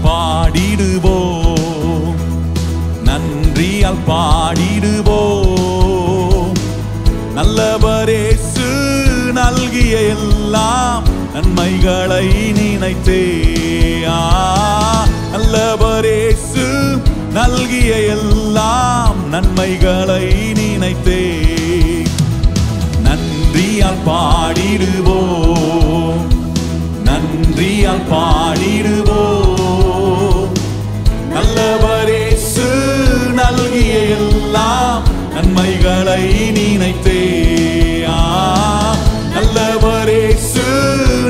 பாடிடுவோம், நன்றியால் பாடிடுவோம். நல்லவர் இயேசு நல்கிய எல்லாம் நன்மைகளை நினைத்தே. நல்லவர் இயேசு நல்கிய எல்லாம் நன்மைகளை நினைத்தே. நன்றியால் பாடிடுவோம், நன்றியால் பாடிடுவோம். நல்லவர் இயேசு நல்கிய எல்லாம் நன்மைகளை நினைத்தே. நல்லவர் இயேசு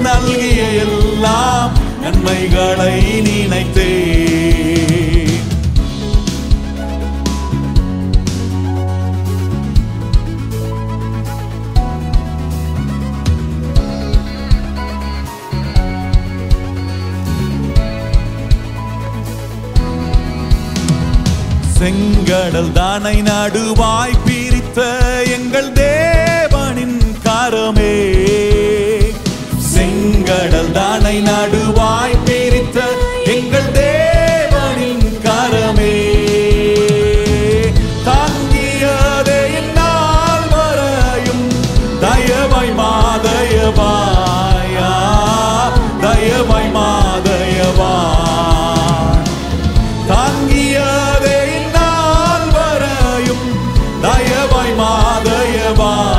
நல்கிய எல்லாம் நன்மைகளை நினைத்தே. செங்கடல் தானை நடுவாய் பிரித்த எங்கள் தேவனின் கரமே. செங்கடல் தானை நடுவாய் பிரித்த எங்கள் தேவனின் கரமே. தாங்கியதே என்னால் வரையும் தயவாய் மாதயவாயா, தயவாய் மாதயவாய். தாங்கியதே என்னால் வரையும் தயவாய் மாதயவாயா,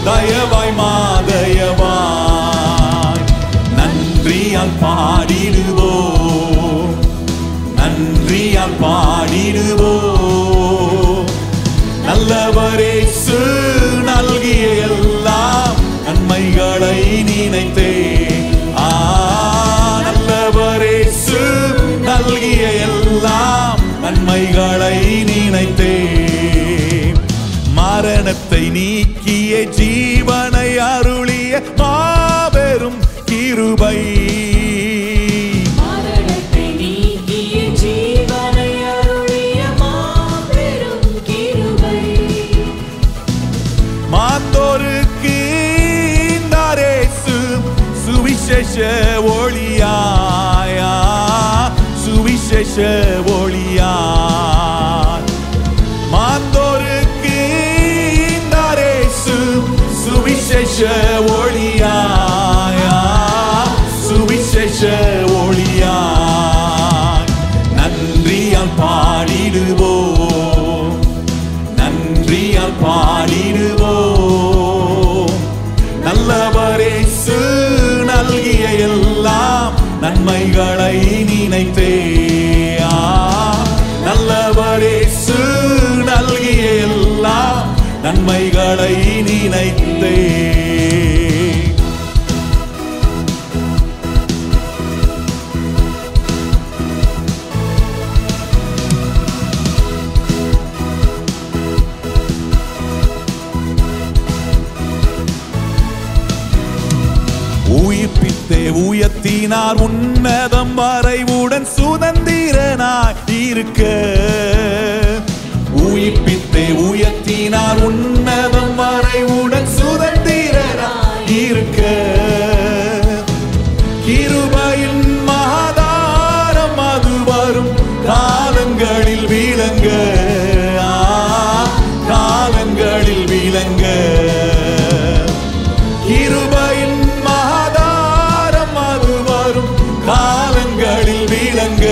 தயவாய் மாதயவாய். நன்றியால் பாடிடுவோம், நன்றியால் பாடிடுவோம். நல்லவர் இயேசு நல்கிய எல்லாம் நன்மைகளை நினைத்தே. நல்லவர் இயேசு நல்கிய எல்லாம் நன்மைகளை நினைத்தே. மரணத்தை நீக்கிய ஜீவனை அருளிய மாபெரும் கிருபை. மரணத்தை நீக்கிய ஜீவனை அருளிய மாபெரும் கிருபை. மாந்தோருக்கு இயேசு சுவிசேஷ ஒளியாயா, சுவிசேஷ ஒளியாய். மாந்தோருக்கு இயேசு சுவிசேஷ ஒளியாயா, சுவிசேஷ ஒளியாய். நன்றியால் பாடிடுவோம், நன்றியால் பாடிடுவோம். நல்லவர் இயேசு நல்கிய எல்லாம் நன்மைகளை நினைத்தே. நல்லவர் இயேசு நல்கிய எல்லாம் நன்மைகளை நினைத்தே. உயிர்ப்பித்தே உயர்த்தினார் உன்னதம் வரை உடன் சுதந்திரனாய் இருக்க. உயிர்ப்பித்தே உயர்த்தினார் உன்னதம் வரை உடன் சுதந்திரனாய் இருக்க. கிருபையின் மகாதாரம் அது வரும் காலங்களில் விளங்க, காலங்களில் விளங்க. கிருபையின் மகாதாரம் அது வரும் காலங்களில் விளங்க,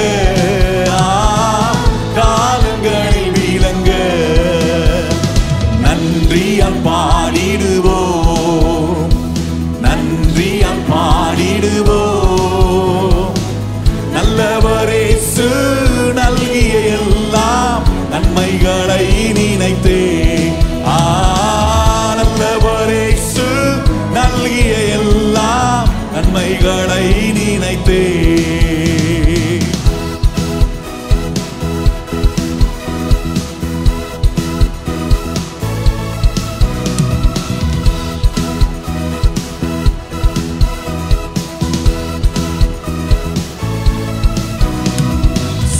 காலங்களில் விளங்க. நன்றியால் பாடிடுவோம், நன்றியால் பாடிடுவோம். நல்லவர் இயேசு நல்கிய எல்லாம் நன்மைகளை நினைத்தே. நல்லவர் இயேசு நல்கிய எல்லாம் நன்மைகளை நினைத்தே.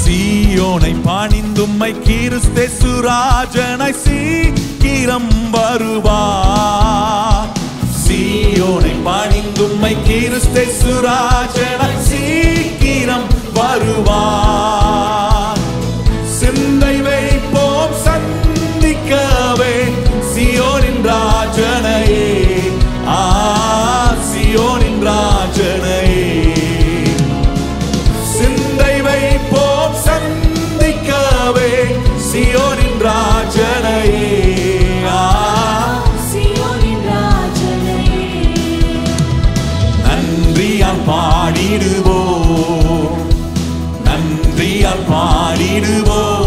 சீயோனை பணிந்தும்மை கிறிஸ்தேசு ராஜனை சீக்கிரம் வருவார். சீயோனை பணிந்தும்மை கிறிஸ்தேசு ராஜனாய் சீக்கிரம் வருவார். சிந்தை வைப்போம் சந்திக்கவே சீயோனின் ராஜனையே, சீயோனின் ராஜனையே. சிந்தை வைப்போம் சந்திக்கவே சீயோனின் ராஜனையே, சீயோனின் ராஜனையே. நன்றியால் பாடிடுவோம், நன்றியால் பாடிடுவோம்.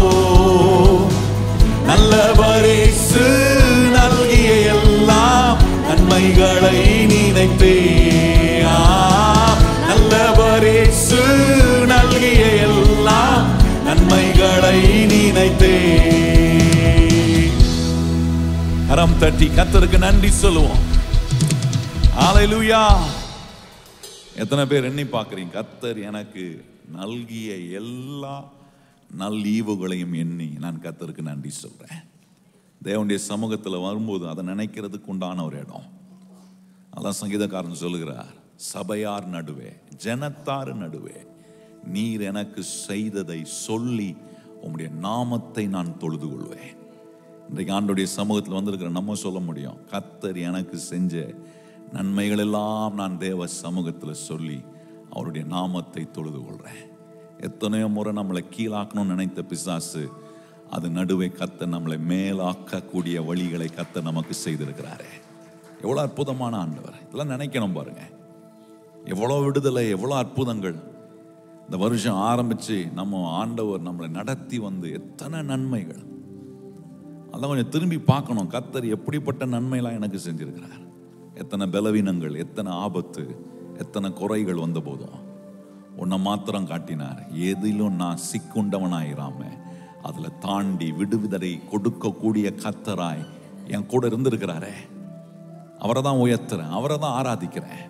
நல்லவரேசு நல்கிய எல்லாம் நன்மைகளை நினைத்தே, நல்லவரேசு நல்கிய எல்லாம் நன்மைகளை நினைத்தே. கரம் தட்டி கர்த்தருக்கு நன்றி சொல்லுவோம். ஹல்லேலூயா. எத்தனை பேர் எண்ணி பார்க்குறீங்க, கர்த்தர் எனக்கு நல்கிய எல்லா நல்லீவுகளையும் எண்ணி நான் கர்த்தருக்கு நன்றி சொல்றேன். தேவனுடைய சமூகத்தில் வரும்போது அதை நினைக்கிறதுக்கு உண்டான ஒரு இடம். அதான் சங்கீதக்காரன் சொல்லுகிறார், சபையார் நடுவே ஜனத்தார் நடுவே நீர் எனக்கு செய்ததை சொல்லி உம்முடைய நாமத்தை நான் தொழுது கொள்வேன். இன்றைக்கு ஆண்டோடைய சமூகத்தில் வந்திருக்கிற நம்ம சொல்ல முடியும், கர்த்தர் எனக்கு செஞ்ச நன்மைகள் எல்லாம் நான் தேவ சமூகத்தில் சொல்லி அவருடைய நாமத்தை தொழுது கொள்றேன். எத்தனையோ முறை நம்மளை கீழாக்கணும்னு நினைத்த பிசாசு, அது நடுவே கர்த்தர் நம்மளை மேலாக்கக்கூடிய வழிகளை கர்த்தர் நமக்கு செய்திருக்கிறாரே. எவ்வளோ அற்புதமான ஆண்டவர். இதெல்லாம் நினைக்கணும் பாருங்க. எவ்வளோ விடுதலை, எவ்வளோ அற்புதங்கள். இந்த வருஷம் ஆரம்பிச்சு நம்ம ஆண்டவர் நம்மளை நடத்தி வந்து எத்தனை நன்மைகள். அதான் கொஞ்சம் திரும்பி பார்க்கணும், கர்த்தர் எப்படிப்பட்ட நன்மையெல்லாம் எனக்கு செஞ்சிருக்கிறார். எத்தனை பலவீனங்கள், எத்தனை ஆபத்து, எத்தனை குறைகள் வந்த போதும் உன்னை மாத்திரம் காட்டினார். எதிலும் நான் சிக்குண்டவனாயிராம அதுல தாண்டி விடுவிதரை கொடுக்கக்கூடிய கர்த்தராய் என் கூட இருந்திருக்கிறாரே. அவரை தான் உயர்த்துறேன், அவரை தான் ஆராதிக்கிறேன்.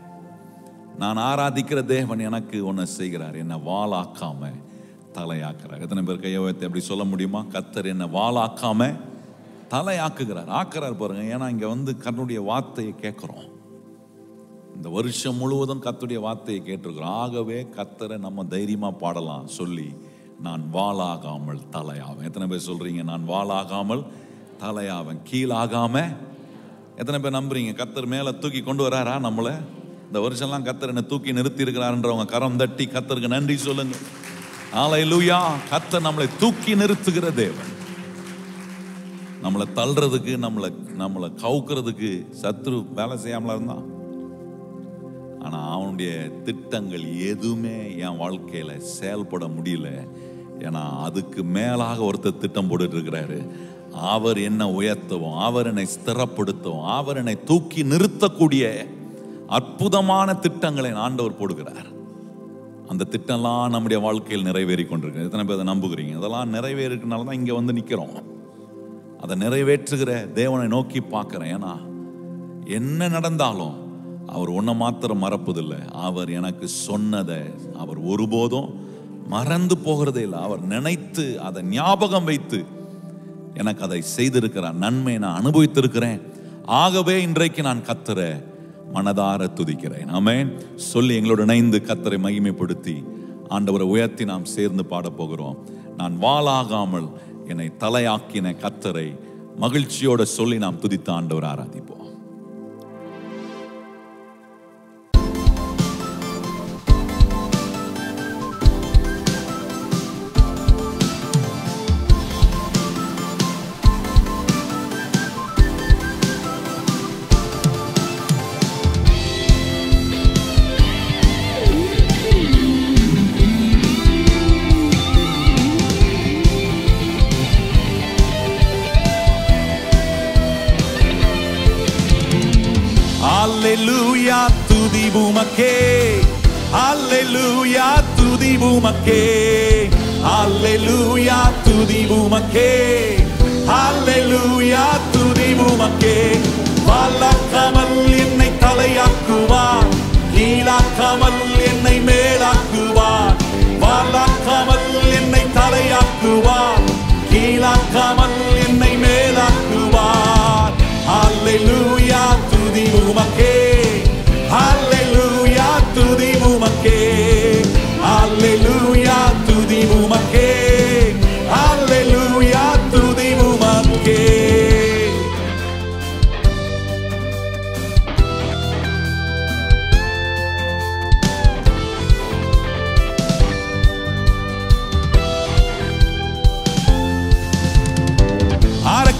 நான் ஆராதிக்கிற தேவன் எனக்கு ஒன்று செய்கிறார், என்னை வாளாக்காம தலையாக்குறார். எத்தனை பேர் கையை உயர்த்தி அப்படி சொல்ல முடியுமா? கர்த்தர் என்னை வாளாக்காம தலையாக்குகிறார், ஆக்குறார் பாருங்க. ஏன்னா இங்க வந்து கர்த்தருடைய வார்த்தையை கேட்கிறோம். இந்த வருஷம் முழுவதும் கர்த்தருடைய வார்த்தையை கேட்டிருக்கிறோம். ஆகவே கர்த்தரை நம்ம தைரியமா பாடலாம் சொல்லி, நான் வாளாகாமல் தலையாவேன். எத்தனை பேர் சொல்றீங்க, நான் வாளாகாமல் தலையாவேன், கீழாகாம? எத்தனை பேர் நம்புறீங்க கர்த்தர் மேல தூக்கி கொண்டு வராரா நம்மள? இந்த வருஷம்லாம் கர்த்தர் என்ன தூக்கி நிறுத்தி இருக்கிறாருன்றவங்க கரம் தட்டி கர்த்தருக்கு நன்றி சொல்லுங்க. ஹல்லேலூயா. கர்த்தர் நம்மளை தூக்கி நிறுத்துகிற தேவன். நம்மளை தள்ளுறதுக்கு, நம்மளை கவுக்கிறதுக்கு சத்ரு வேலை செய்யாமலா இருந்தான். ஆனா அவனுடைய திட்டங்கள் எதுவுமே என் வாழ்க்கையில செயல்பட முடியல. ஏன்னா அதுக்கு மேலாக ஒருத்தர் திட்டம் போட்டுட்டு இருக்கிறாரு. அவர் என்னை உயர்த்தவும், அவர் என்னை ஸ்திரப்படுத்தவும், அவர் என்னை தூக்கி நிறுத்தக்கூடிய அற்புதமான திட்டங்களை ஆண்டவர் போடுகிறார். அந்த திட்டம்லாம் நம்முடைய வாழ்க்கையில் நிறைவேறி கொண்டிருக்கு. எத்தனை பேர் அதை நம்புகிறீங்க? அதெல்லாம் நிறைவேறினால தான் இங்க வந்து நிக்கிறோம். அதை நிறைவேற்றுகிற தேவனை நோக்கி பார்க்கிறேன். ஏன்னா என்ன நடந்தாலும் அவர் ஒன்றை மாத்திரம் மறப்பதில்லை. அவர் எனக்கு சொன்னதை அவர் ஒருபோதும் மறந்து போகிறதே இல்லை. அவர் நினைத்து அதை ஞாபகம் வைத்து எனக்கு அதை செய்திருக்கிறார். நன்மை நான் அனுபவித்திருக்கிறேன். ஆகவே இன்றைக்கு நான் கர்த்தரை மனதார துதிக்கிறேன். ஆமென் சொல்லி எங்களோட இணைந்து கர்த்தரை மகிமைப்படுத்தி ஆண்டவரை உயர்த்தி நாம் சேர்ந்து பாட போகிறோம். நான் வாளாகாமல் என்னை தலையாக்கின கர்த்தரை மகிழ்ச்சியோட சொல்லி நாம் துதித்து ஆண்டவரை ஆராதிப்போம். Alleluia, துதி உமக்கே. Alleluia, துதி உமக்கே. Alleluia, துதி உமக்கே. Alleluia, துதி உமக்கே. வாளாக்காமல் என்னை தலையாக்குவார், கீழாக்காமல் என்னை மேலாக்குவார். வாளாக்காமல் என்னை தலையாக்குவார், கீழாக்காமல் என்னை மேலாக்குவார். Alleluia, துதி உமக்கே.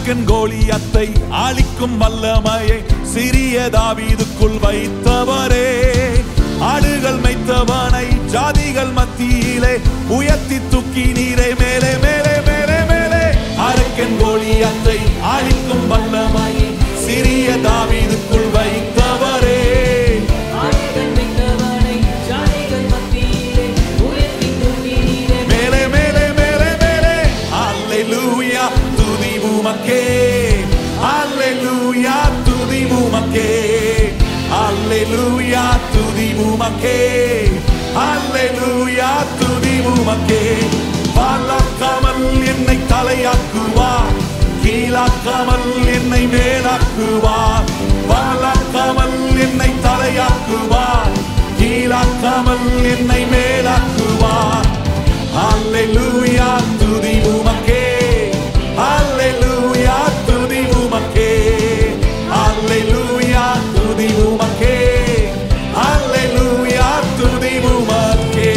அரக்கன் கோலியத்தை அழிக்கும் வல்லமையை சிறிய தாவீதுக்குள் வைத்தவரே, ஆடுகள் மேய்த்தவனை ஜாதிகள் மத்தியிலே உயர்த்தி தூக்கி நீரை மேலே மேலே மேலே மேலே. அரக்கன் கோலியத்தை அழிக்கும் வல்லமையை சிறிய தாவீதுக்குள் வைத்தவரே, ஆடுகள் மேய்த்தவனை ஜாதிகள் மத்தியிலே உயர்த்தி தூக்கி நீரை மேலே மேலே மேலே மேலே. அல்லேலூயா துதி உமக்கே, அல்லேலூயா துதி உமக்கே, அல்லேலூயா துதி உமக்கே, அல்லேலூயா துதி உமக்கே. வாழாக்காமல் என்னை தலையாக்குவார், கீழாக்காமல் என்னை மேலாக்குவார். வாழாக்காமல் என்னை தலையாக்குவார், கீழாக்காமல் என்னை மேலாக்குவார். அல்லேலூயா துதி உமக்கே, அல்லேலூயா துதி உமக்கே, அல்லேலூயா துதி உமக்கே, அல்லேலூயா துதி உமக்கே.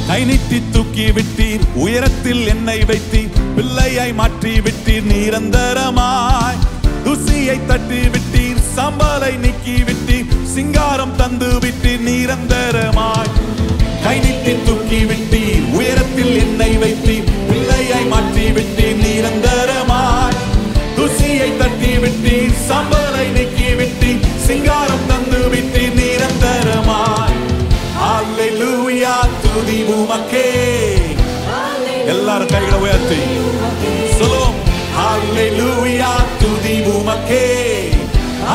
கை நீட்டி தூக்கி விட்டீர், உயரத்தில் என்னை வைத்தீர், பிள்ளையாய் மாற்றி விட்டீர் நிரந்தரமாய். துசியை தட்டி விட்டீர், சம்பலை நீக்கி விட்டீர், சிங்காரம் தந்து விட்டீர் நிரந்தரமாய். கை நீட்டி தூக்கி விட்டீர், உயரத்தில் என்னை வைத்தீர், பிள்ளையாய் மாற்றி விட்டீர் நிரந்தரமாய். துசியை தட்டி விட்டீர், சம்பலை நீக்கி விட்டீர், சிங்காரம் தந்து விட்டீர் நிரந்தரமாய். அல்லேலூயா துதி உமக்கே. எல்லாரும் கைகளை உயர்த்தி சொல்லுவோம். அல்லேலூயா துதி உமக்கே,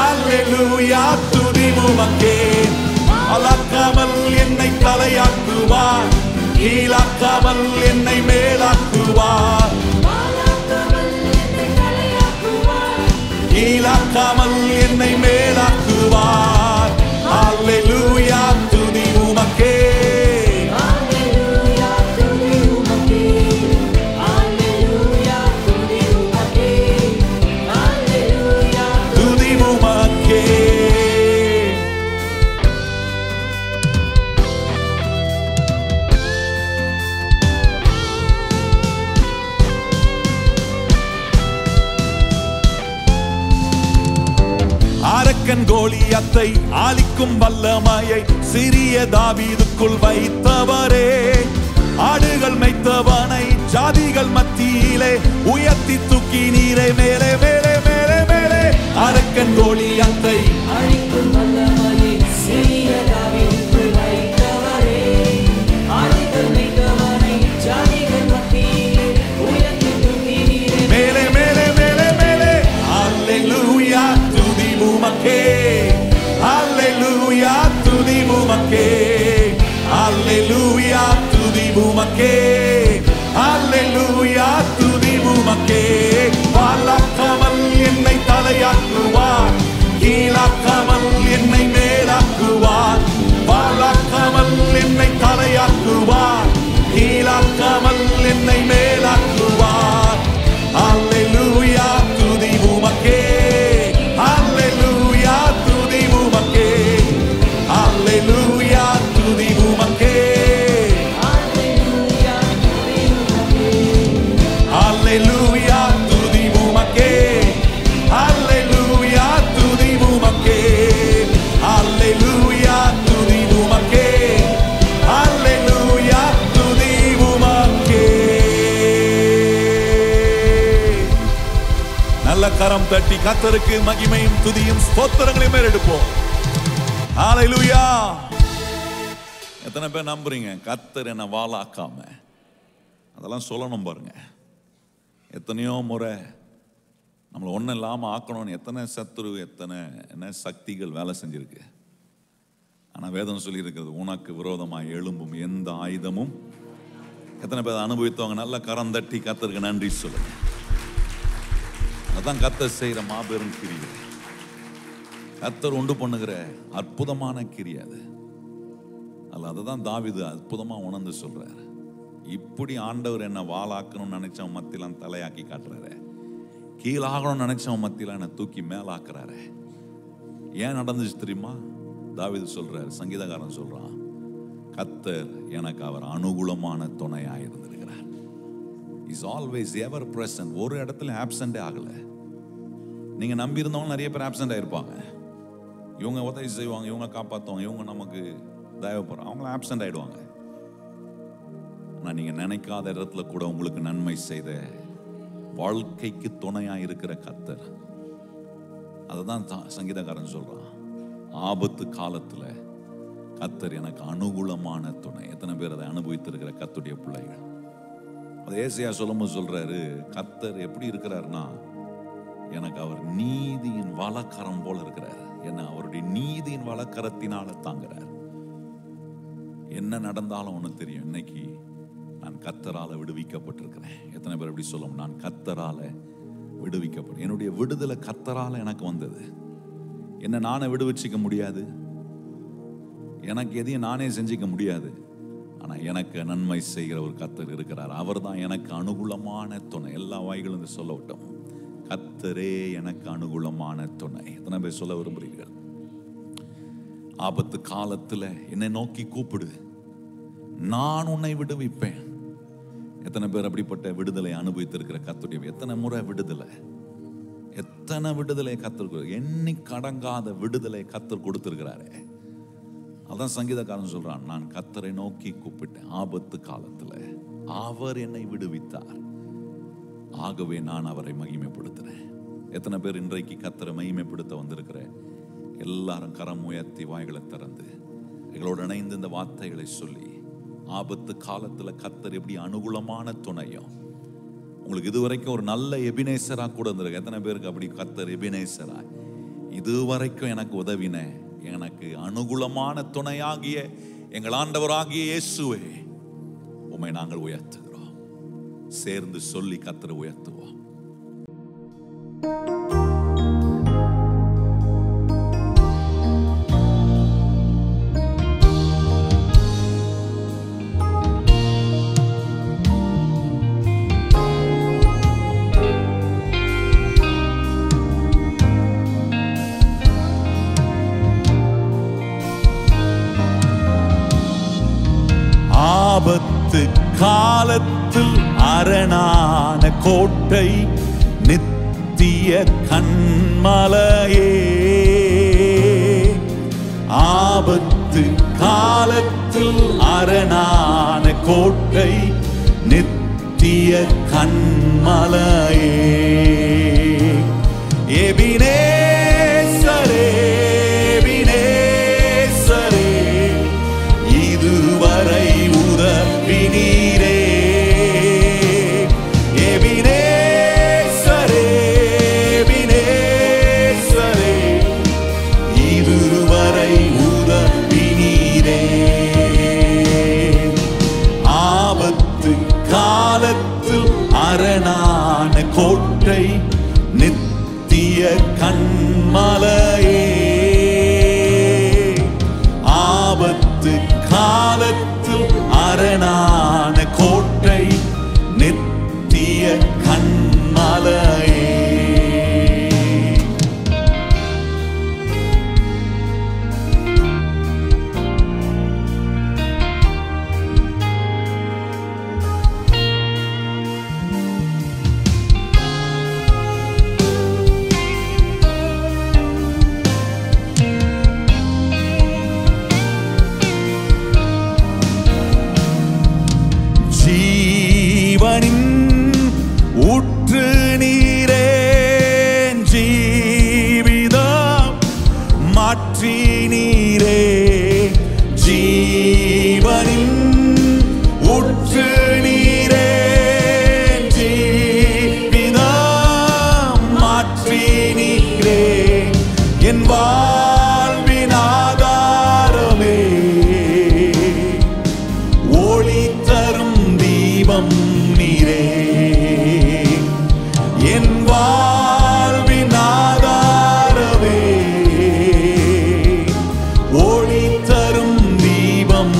அல்லேலூயா துதி உமக்கே. அலாக்காமல் என்னை தலையாக்குவார், கீழாக்காமல் என்னை மேலாக்குவார். கீழாக்காமல் என்னை மேலாக்குவார். அல்லேலூயா துதி உமக்கே, அல்லேலூயா துதி உமக்கே, அல்லேலூயா துதி உமக்கே, அல்லேலூயா துதி உமக்கே. அரக்கன் கோலியத்தை ஆளிக்கும் வல்லமையை சிறிய தாவீதுக்குள் வைத்தவரே, ஆடுகள் மேய்த்தவனை ஜாதிகள் மத்தியிலே உயர்த்தி தூக்கி நீரை மேலே மேலே மேலே மேலே. அரக்கன் கோலியத்தை அழிக்கும் வல்லமையை சிறிய தாவீதுக்குள் வைத்தவரே, ஆடுகள் மேய்த்தவனை ஜாதிகள் மத்தியிலே உயர்த்தி தூக்கி நீரை மேலே மேலே மேலே மேலே. அல்லேலூயா துதி உமக்கே, அல்லேலூயா துதி உமக்கே, அல்லேலூயா துதி உமக்கே, அல்லேலூயா துதி உமக்கே. வாழாக்காமல் என்னை தலையாக்குவார், கீழாக்காமல் என்னை மேலாக்குவார். வாழாக்காமல் என்னை தலையாக்குவார், கீழாக்காமல் என்னை மேலாக்குவார். அல்லேலூயா துதி உமக்கே, அல்லேலூயா துதி உமக்கே, அல்லேலூயா துதி உமக்கே, அல்லேலூயா துதி உமக்கே, அல்லேலூயா துதி உமக்கே, அல்லேலூயா துதி உமக்கே, அல்லேலூயா துதி உமக்கே, அல்லேலூயா துதி உமக்கே. நல்ல கரம் தட்டி கர்த்தருக்கு மகிமையும் துதியும் ஸ்தோத்திரங்களையும் மேலெடுப்போம். ஹல்லேலூயா. எத்தனை பேர் நம்புறீங்க கர்த்தர் என்ன வாளாக்காம? அதெல்லாம் சொல்லணும் பாருங்க. எத்தனையோ முறை நம்மளை ஒன்றும் இல்லாமல் ஆக்கணும்னு எத்தனை சத்துரு எத்தனை சக்திகள் வேலை செஞ்சிருக்கு. ஆனால் வேதம் சொல்லியிருக்கிறது, உனக்கு விரோதமாக எழும்பும் எந்த ஆயுதமும். எத்தனை பேர் அனுபவித்தவங்க நல்ல கரம் தட்டி கர்த்தருக்கு நன்றி சொல்லுங்க. அதான் கர்த்தர் செய்கிற மாபெரும் கிரியை, கர்த்தர் உண்டு பண்ணுகிற அற்புதமான கிரியை. அல்ல. அதுதான் தாவீது அற்புதமா உணர்ந்து சொல்றாரு. இப்படி ஆண்டவர் என்ன வாளாக்கணும்னு நினைச்சவன் மத்தியில தலையாக்கி காட்டுறாரு, கீழாகணும்னு நினைச்சவன் மத்தியில என்ன தூக்கி மேலாக்குறாரு. ஏன் நடந்துச்சு தெரியுமா? தாவீது சொல்றாரு, சங்கீதக்காரன் சொல்றான், கர்த்தர் எனக்கு அவர் அனுகூலமான துணையா இருந்திருக்கிறார். Is always ever present. ஒரு இடத்துல ஆப்சண்டே ஆகல. நீங்க நம்பி இருந்தவங்க நிறைய பேர் ஆப்சண்ட் ஆயிருப்பாங்க. இவங்க உதவி செய்வாங்க, இவங்க காப்பாற்றுவாங்க, இவங்க நமக்கு தேவைப்படுறாங்க, அவங்கள ஆப்சண்ட் ஆயிடுவாங்க. ஆனால் நீங்க நினைக்காத இடத்துல கூட உங்களுக்கு நன்மை செய்த வாழ்க்கைக்கு துணையா இருக்கிற கர்த்தர், அதுதான் சங்கீதக்காரன் சொல்றான், ஆபத்து காலத்துல கர்த்தர் எனக்கு அனுகூலமான துணை. எத்தனை பேர் அதை அனுபவித்திருக்கிற கர்த்தருடைய பிள்ளைகள்? அது ஏசாயா சொல்லும்போது சொல்றாரு, கர்த்தர் எப்படி இருக்கிறாருன்னா, எனக்கு அவர் நீதியின் வலக்கரம் போல இருக்கிறார். என்ன அவருடைய நீதியின் வலக்கரத்தினால தாங்குறார். என்ன நடந்தாலும் ஒன்று தெரியும், இன்னைக்கு நான் கர்த்தரால விடுவிக்கப்பட்டிருக்கிறேன். எத்தனை பேர் எப்படி சொல்லும், நான் கர்த்தரால விடுவிக்கப்பட்டேன். என்னுடைய விடுதலை கர்த்தரால எனக்கு வந்தது. என்ன நானே விடுவிச்சிக்க முடியாது, எனக்கு எதையும் நானே செஞ்சிக்க முடியாது. ஆனா எனக்கு நன்மை செய்கிற ஒரு கர்த்தர் இருக்கிறார். அவர் தான் எனக்கு அனுகூலமான துணை. எல்லா வாய்களும் சொல்லட்டும், கர்த்தரே எனக்கு அனுகூலமான துணை. எத்தனை பேர் சொல்ல விரும்புறீர்கள்? ஆபத்து காலத்துல என்னை நோக்கி கூப்பிடு, நான் உன்னை விடுவிப்பேன். எத்தனை பேர் அப்படிப்பட்ட விடுதலை அனுபவித்திருக்கிற கர்த்தருடைய எத்தனை முறை விடுதலை, எத்தனை விடுதலை கர்த்தர், எண்ணி கடங்காத விடுதலை கர்த்தர் கொடுத்திருக்கிறாரே. அதான் சங்கீதக்காரன் சொல்றான், நான் கர்த்தரை நோக்கி கூப்பிட்டேன் ஆபத்து காலத்துல, அவர் என்னை விடுவித்தார், ஆகவே நான் அவரை மகிமைப்படுத்துறேன். எத்தனை பேர் இன்றைக்கு கர்த்தரை மகிமைப்படுத்த வந்திருக்கிற எல்லாரும் கரம் உயர்த்தி வாய்களை திறந்து எங்களோடு இணைந்து இந்த வார்த்தைகளை சொல்லி, ஆபத்து காலத்துல கர்த்தர் எப்படி அனுகூலமான துணையும், உங்களுக்கு இதுவரைக்கும் ஒரு நல்ல எபினேசரா கூட இருந்திருக்கு. எத்தனை பேருக்கு அப்படி கர்த்தர் எபினேசரா, இதுவரைக்கும் எனக்கு உதவின, எனக்கு அனுகூலமான துணையாகிய எங்கள் ஆண்டவராகிய இயேசுவே உம்மை நாங்கள் உயர்த்துகிறோம். சேர்ந்து சொல்லி கர்த்தரை உயர்த்துவோம். ஆபத்து காலத்தில் அரணான கோட்டை, நித்திய கண்மலையே. ஆபத்து காலத்தில் அரணான கோட்டை, நித்திய கண்மலையே. எபினேசரே, எபினேசரே, இதுவரை உதவினீரே. எபினேசரே, எபினேசரே, இதுவரை உதவினீரே. ஆபத்து காலத்தில் அரணான கோட்டை, நித்திய கண்மலையே. ஆபத்து காலத்தில் அரணான கோட்டை, நித்திய கண்மலையே. ஜீவனின் ஊற்று நீரே, ஜீவிதம் மாற்றி நீரே. ஜீவனின் ஊற்று நீரே, ஜீவிதம் மாற்றி நீரே. என் வாழ்வின் ஆதாரமே, ஒளி தரும் தீபம் நீரே. என் வாழ்வின் ஆதாரமே, ஒளி தரும் தீபம்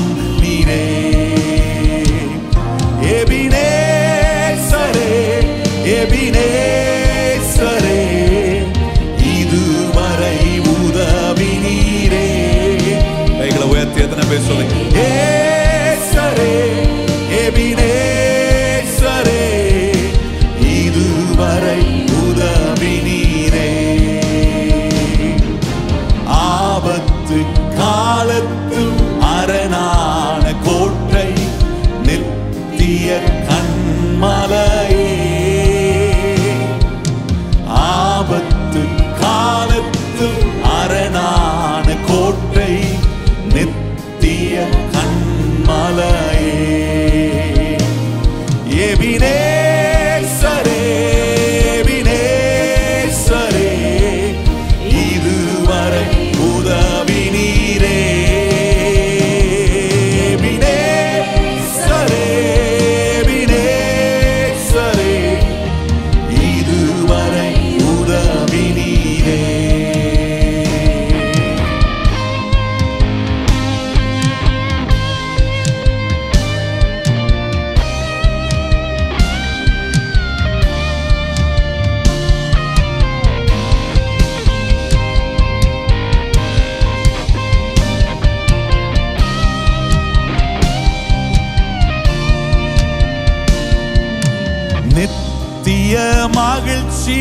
மகிழ்ச்சி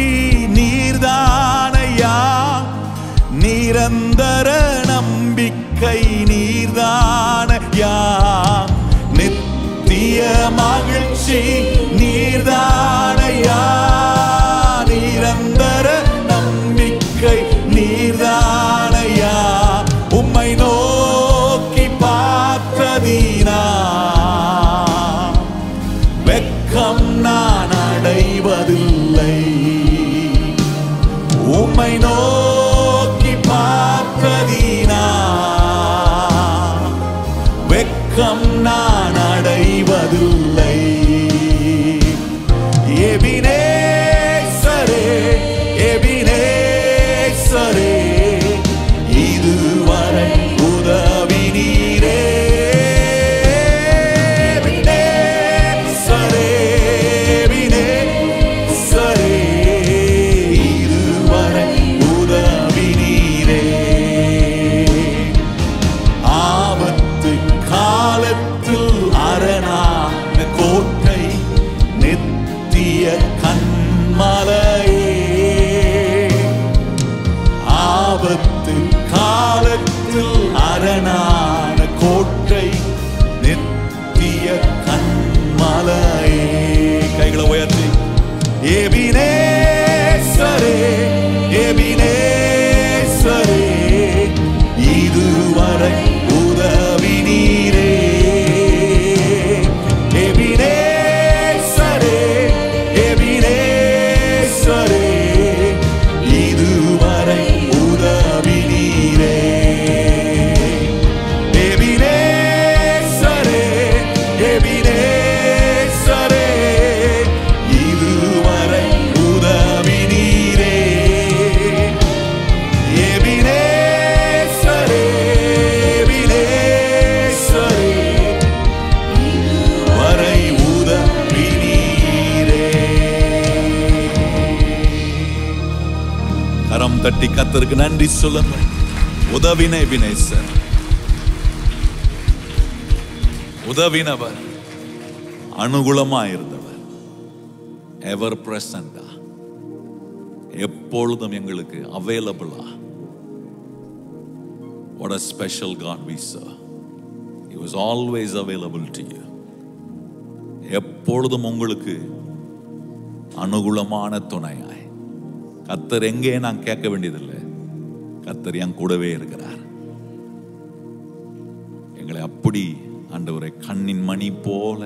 நீர்தானையா, நிரந்தர நம்பிக்கை நீர்தானையா, நித்திய மகிழ்ச்சி நீர்தானையா, நிரந்தர நம்பிக்கை நீர்தானையா, உம்மை நோக்கி பார்த்ததினா வெட்கம் நான் அடைவதில்லை, உம்மை நோக்கி பார்த்ததினா வெட்கம் நான் அடைவதில்லை. எபினேசரே எபினேசரே இதுவரை உதவி நீரே, எபினேசரே எபினேசரே இதுவரை உதவி நீரே, ஆபத்து காலத்தில் அரணான கோட்டை நித்திய கண்மலையே, ஆபத்து காலத்தில் அரணான கோட்டை நித்திய கண்மலையே. கைகளை உயர்த்தி எபினேசரே எபினேசரே இதுவரை உதவி நீரே, எபினேசரே எபினேசரே இதுவரை உதவி நீரே, எபினேசரே எபினேசரே இதுவரை உதவி நீரே, எபினேசரே எபினேசரே இதுவரை உதவி நீரே. கரம் தட்டி கர்த்தருக்கு நன்றி சொல்லுங்க. உதவின எபினேசர், உதவினவர், அனுகூலமாயிருந்தவர், எவர் பிரசண்டா, எப்பொழுதும் எங்களுக்கு அவைலபிளா. What a special God we serve. He was always available to you. எப்பொழுதும் உங்களுக்கு அனுகூலமான துணையாய். கர்த்தர் எங்கே நான் கேட்க வேண்டியதில்லை, கர்த்தர் என் கூடவே இருக்கிறார். எங்களை அப்படி ஆண்டவரை கண்ணின் மணி போல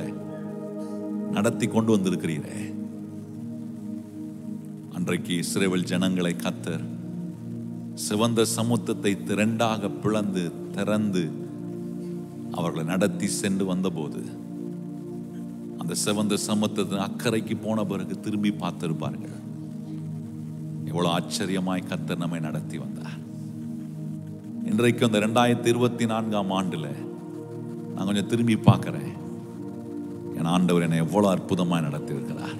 நடத்தி கொண்டு வந்திருக்கிறீரே. அன்றைக்கு இஸ்ரவேல் ஜனங்களை கர்த்தர் சிவந்த சமுத்திரத்தை இரண்டாக பிளந்து திறந்து அவர்களை நடத்தி சென்று வந்தபோது அந்த சிவந்த சமுத்திரத்தின் அக்கறைக்கு போன பிறகு திரும்பி பார்த்திருப்பார்கள். எவ்வளவு ஆச்சரியமாய் கர்த்தர் நம்மை நடத்தி வந்தார். இன்றைக்கு அந்த 2024ஆம் ஆண்டுல நான் கொஞ்சம் திரும்பி பார்க்கிறேன். என் ஆண்டவர் என்னை எவ்வளவு அற்புதமாய் நடத்தி இருக்கிறார்,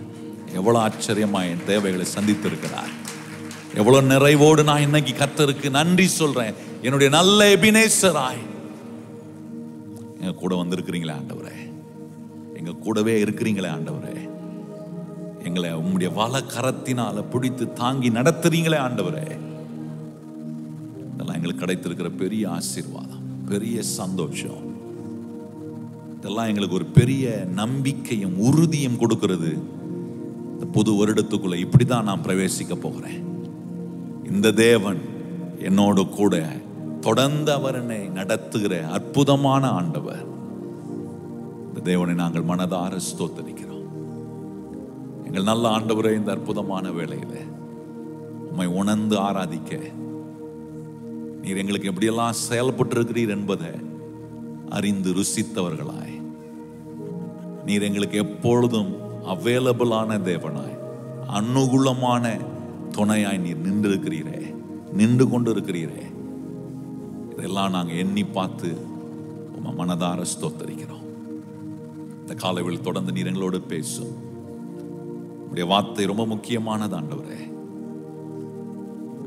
எவ்வளவு ஆச்சரியமாய் என் தேவைகளை சந்தித்திருக்கிறார், எவ்வளவு நிறைவோடு நான் இன்னைக்கு கர்த்தருக்கு நன்றி சொல்றேன். என்னுடைய நல்ல எபினேசராய் எங்க கூட வந்திருக்கிறீங்களே ஆண்டவரே, எங்க கூடவே இருக்கிறீங்களே ஆண்டவரே, எங்களை உங்களுடைய வல கரத்தினால பிடித்து தாங்கி நடத்துறீங்களே ஆண்டவரே. இதெல்லாம் எங்களுக்கு கிடைத்திருக்கிற பெரிய ஆசீர்வாதம், பெரிய சந்தோஷம். இதெல்லாம் எங்களுக்கு ஒரு பெரிய நம்பிக்கையும் உறுதியும் கொடுக்கிறது. இந்த புது வருடத்துக்குள்ள இப்படிதான் நான் பிரவேசிக்க போகிறேன். இந்த தேவன் என்னோடு கூட தொடர்ந்து அவர் என்னை நடத்துகிற அற்புதமான ஆண்டவர். இந்த தேவனை நாங்கள் மனதார ஸ்தோத்திரிக்கிறோம். எங்கள் நல்ல ஆண்டவரே, இந்த அற்புதமான வேளையில உம்மை உணர்ந்து ஆராதிக்க நீர் எங்களுக்கு எப்படியெல்லாம் செயல்பட்டு இருக்கிறீர் என்பதை அறிந்து ருசித்தவர்களாய், நீர் எங்களுக்கு எப்பொழுதும் அவைலபிளான தேவனாய், அனுகூலமான துணையாய் நீர் நின்று இருக்கிறீரே, நின்று கொண்டு இருக்கிறீரே. இதெல்லாம் நாங்கள் எண்ணி பார்த்து உம்மை மனதார ஸ்தோத்திரிக்கிறோம். இந்த காலையில் தொடர்ந்து நீர் எங்களோடு பேசும். உடைய வார்த்தை ரொம்ப முக்கியமானது ஆண்டவரே.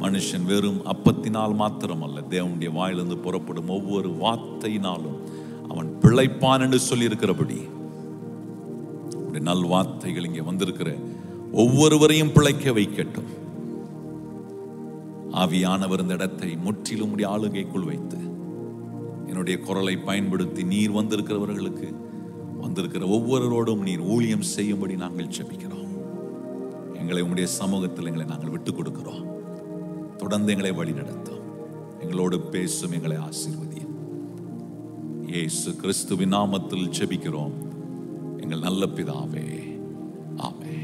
மனுஷன் வெறும் அப்பத்தினால் மாத்திரம் அல்ல, தேவனுடைய வாயிலிருந்து புறப்படும் ஒவ்வொரு வார்த்தையினாலும் அவன் பிழைப்பான் என்று சொல்லி இருக்கிறபடி நல் வார்த்தைகள் இங்கே வந்திருக்கிற ஒவ்வொருவரையும் பிழைக்க வைக்கட்டும். ஆவியானவர் இந்த இடத்தை முற்றிலும் உடைய ஆளுகைக்குள் வைத்து என்னுடைய குரலை பயன்படுத்தி நீர் வந்திருக்கிறவர்களுக்கு, வந்திருக்கிற ஒவ்வொருவரோடும் நீர் ஊழியம் செய்யும்படி நாங்கள் ஜெபிக்கிறோம். எங்களை உம்முடைய சமூகத்தில் எங்களை நாங்கள் விட்டுக் கொடுக்கிறோம். தொடர்ந்து எங்களை வழி நடத்தும், எங்களோடு பேசும், எங்களை ஆசீர்வதியும். இயேசு கிறிஸ்துவின் நாமத்தில் ஜெபிக்கிறோம் எங்கள் நல்ல பிதாவே, ஆமென்.